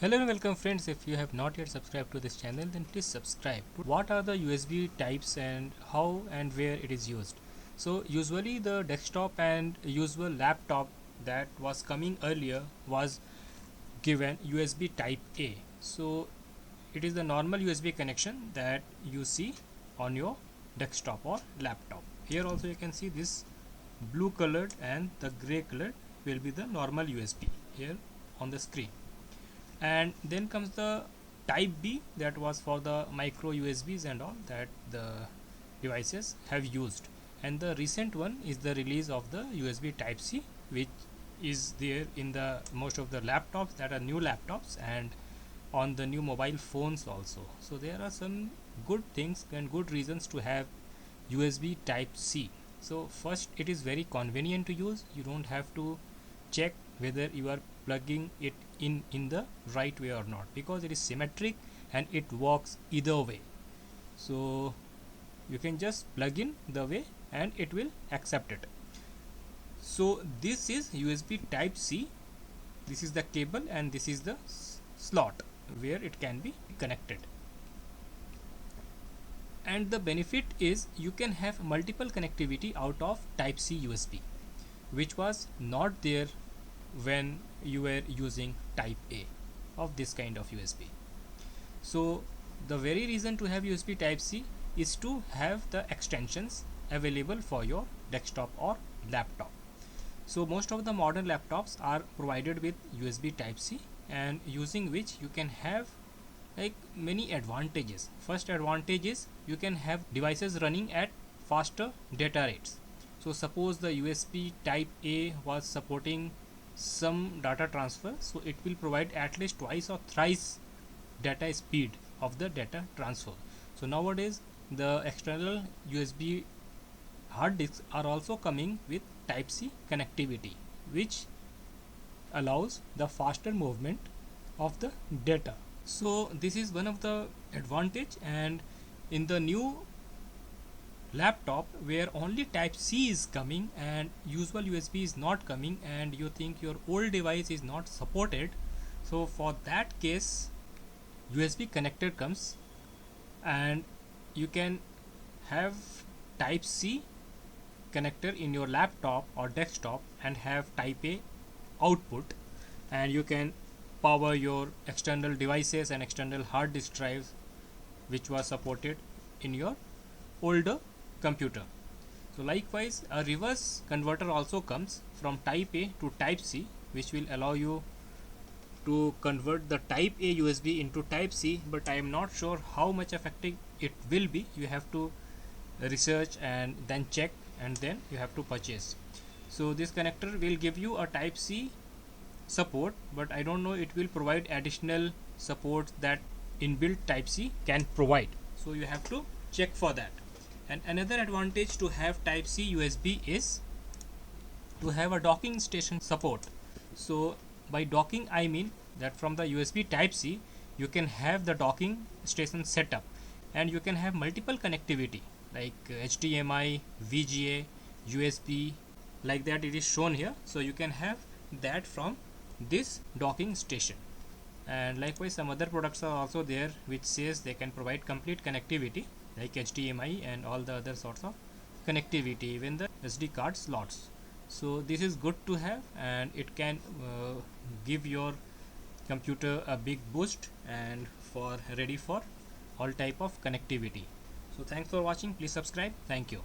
Hello and welcome friends. If you have not yet subscribed to this channel, then please subscribe. What are the USB types and how and where it is used? So usually the desktop and usual laptop that was coming earlier was given USB type A. So it is the normal USB connection that you see on your desktop or laptop. Here also you can see this blue colored and the gray colored will be the normal USB here on the screen. And then comes the type B, that was for the micro USBs and all that the devices have used. And the recent one is the release of the USB type C, which is there in the most of the laptops that are new laptops and on the new mobile phones also. So there are some good things and good reasons to have USB type C. So first, it is very convenient to use. You don't have to check whether you are plugging it in the right way or not, because it is symmetric and it works either way. So you can just plug in the way and it will accept it. So this is USB type C. This is the cable and this is the slot where it can be connected. And the benefit is you can have multiple connectivity out of type C USB, which was not there when you were using type A of this kind of USB. So the very reason to have USB type C is to have the extensions available for your desktop or laptop. So most of the modern laptops are provided with USB type C, and using which you can have like many advantages. First advantage is you can have devices running at faster data rates. So suppose the USB type A was supporting some data transfer, so it will provide at least twice or thrice data speed of the data transfer. So nowadays the external USB hard disks are also coming with type C connectivity, which allows the faster movement of the data. So this is one of the advantage. And in the new laptop where only type C is coming and usual USB is not coming, and you think your old device is not supported, so for that case USB connector comes and you can have type C connector in your laptop or desktop and have type A output, and you can power your external devices and external hard disk drives which was supported in your older computer. So likewise a reverse converter also comes from type A to type C, which will allow you to convert the type A USB into type C, but I am not sure how much effective it will be. You have to research and then check and then you have to purchase. So this connector will give you a type C support, but I don't know it will provide additional support that inbuilt type C can provide. So you have to check for that. And another advantage to have type C USB is to have a docking station support. So by docking I mean that from the USB type C you can have the docking station setup, and you can have multiple connectivity like HDMI, VGA, USB, like that it is shown here. So you can have that from this docking station. And likewise some other products are also there which says they can provide complete connectivity like HDMI and all the other sorts of connectivity, even the SD card slots. So this is good to have, and it can give your computer a big boost and for ready for all type of connectivity. So thanks for watching. Please subscribe. Thank you.